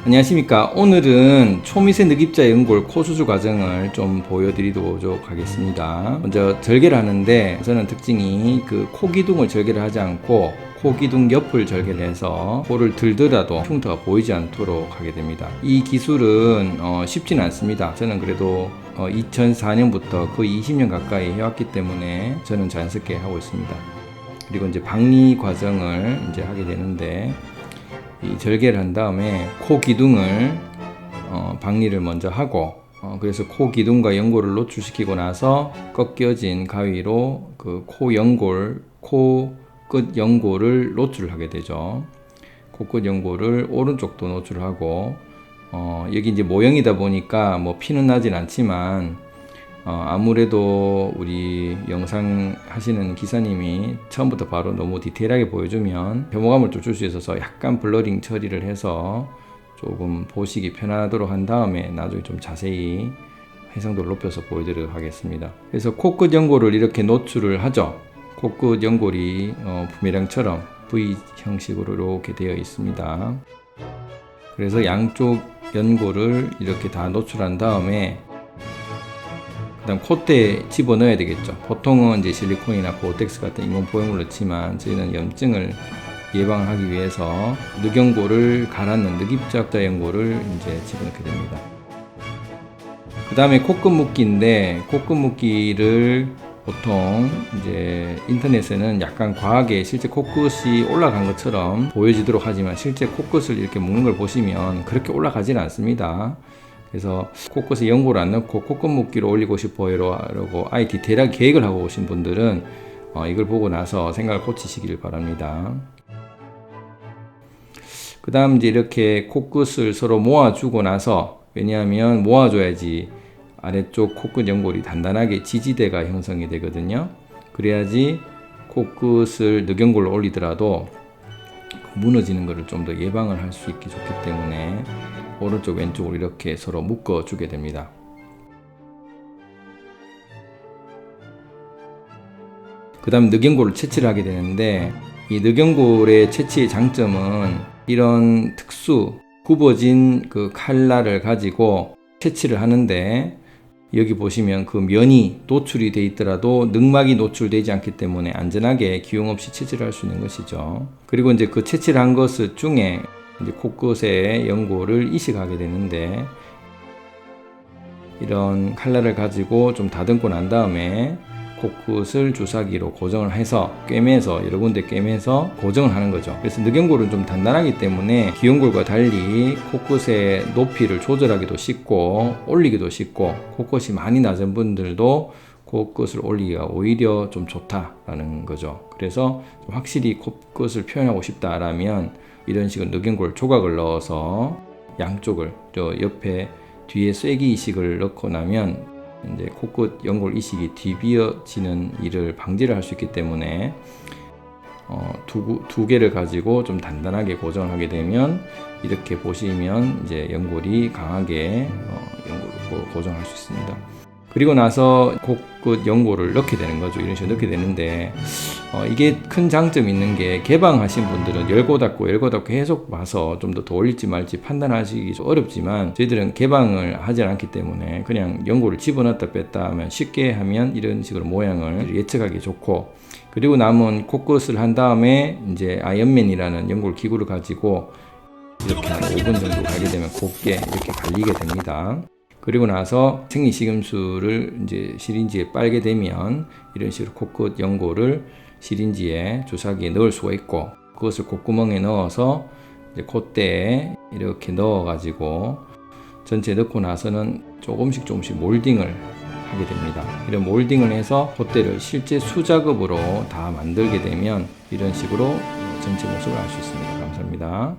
안녕하십니까. 오늘은 초미세 늑입자 연골 코 수술 과정을 좀 보여드리도록 하겠습니다. 먼저 절개를 하는데 저는 특징이 그 코 기둥을 절개를 하지 않고 코 기둥 옆을 절개를 해서 코를 들더라도 흉터가 보이지 않도록 하게 됩니다. 이 기술은 쉽지는 않습니다. 저는 그래도 2004년부터 거의 20년 가까이 해왔기 때문에 저는 자연스럽게 하고 있습니다. 그리고 이제 박리 과정을 이제 하게 되는데, 이 절개를 한 다음에 코 기둥을 박리를 먼저 하고, 그래서 코 기둥과 연골을 노출시키고 나서 꺾여진 가위로 그 코 연골, 코 끝 연골을 노출을 하게 되죠. 코끝 연골을 오른쪽도 노출을 하고, 여기 이제 모형이다 보니까 뭐 피는 나진 않지만, 아무래도 우리 영상 하시는 기사님이 처음부터 바로 너무 디테일하게 보여주면 혐오감을 좀 줄 수 있어서 약간 블러링 처리를 해서 조금 보시기 편하도록 한 다음에 나중에 좀 자세히 해상도를 높여서 보여드리도록 하겠습니다. 그래서 코끝 연골을 이렇게 노출을 하죠. 코끝 연골이 부메랑처럼 V 형식으로 이렇게 되어 있습니다. 그래서 양쪽 연골을 이렇게 다 노출한 다음에 그다음 콧대에 집어넣어야 되겠죠. 보통은 이제 실리콘이나 고텍스 같은 인공 보형물을 넣지만 저희는 염증을 예방하기 위해서 늑연골을 갈아넣은 늑입자 연골을 이제 집어넣게 됩니다. 그 다음에 코끝 묶기인데, 코끝 묶기를 보통 이제 인터넷에는 약간 과하게 실제 코끝이 올라간 것처럼 보여지도록 하지만 실제 코끝을 이렇게 묶는 걸 보시면 그렇게 올라가지는 않습니다. 그래서 코끝에 연골을 안 넣고 코끝 묶기로 올리고 싶어요 라고 아예 디테일하게 계획을 하고 오신 분들은 이걸 보고 나서 생각을 고치시길 바랍니다. 그 다음 이제 이렇게 코끝을 서로 모아주고 나서, 왜냐하면 모아줘야지 아래쪽 코끝 연골이 단단하게 지지대가 형성이 되거든요. 그래야지 코끝을 늑연골로 올리더라도 무너지는 것을 좀 더 예방을 할 수 있기 좋기 때문에 오른쪽 왼쪽으로 이렇게 서로 묶어 주게 됩니다. 그 다음 늑연골을 채취를 하게 되는데, 이 늑연골의 채취의 장점은 이런 특수 굽어진 그 칼날을 가지고 채취를 하는데, 여기 보시면 그 면이 노출이 돼 있더라도 늑막이 노출되지 않기 때문에 안전하게 기용 없이 채취를 할 수 있는 것이죠. 그리고 이제 그 채취를 한 것 중에 이제 코끝에 연골을 이식하게 되는데, 이런 칼날을 가지고 좀 다듬고 난 다음에 코끝을 주사기로 고정을 해서 꿰매서, 여러 군데 꿰매서 고정을 하는 거죠. 그래서 늑연골은 좀 단단하기 때문에 기연골과 달리 코끝의 높이를 조절하기도 쉽고 올리기도 쉽고, 코끝이 많이 낮은 분들도 코끝을 올리기가 오히려 좀 좋다라는 거죠. 그래서 좀 확실히 코끝을 표현하고 싶다라면 이런 식으로 늑연골 조각을 넣어서 양쪽을, 저 옆에 뒤에 쐐기 이식을 넣고 나면 이제 코끝 연골 이식이 뒤비어지는 일을 방지를 할 수 있기 때문에 두 개를 가지고 좀 단단하게 고정을 하게 되면 이렇게 보시면 이제 연골이 강하게 연골을 고정할 수 있습니다. 그리고 나서 코끝 연골을 넣게 되는 거죠. 이런 식으로 넣게 되는데, 이게 큰 장점이 있는 게, 개방하신 분들은 열고 닫고 계속 봐서 좀 더 올릴지 말지 판단하시기 좀 어렵지만, 저희들은 개방을 하지 않기 때문에 그냥 연골을 집어넣었다 뺐다 하면 쉽게 하면 이런 식으로 모양을 예측하기 좋고, 그리고 남은 코끝을 한 다음에 이제 아이언맨이라는 연골 기구를 가지고 이렇게 한 5분 정도 가게 되면 곱게 이렇게 갈리게 됩니다. 그리고 나서 생리식염수를 이제 시린지에 빨게 되면 이런 식으로 코끝 연골을 시린지에 주사기에 넣을 수가 있고, 그것을 콧구멍에 넣어서 이제 콧대에 이렇게 넣어 가지고 전체 넣고 나서는 조금씩 몰딩을 하게 됩니다. 이런 몰딩을 해서 콧대를 실제 수작업으로 다 만들게 되면 이런 식으로 전체 모습을 알 수 있습니다. 감사합니다.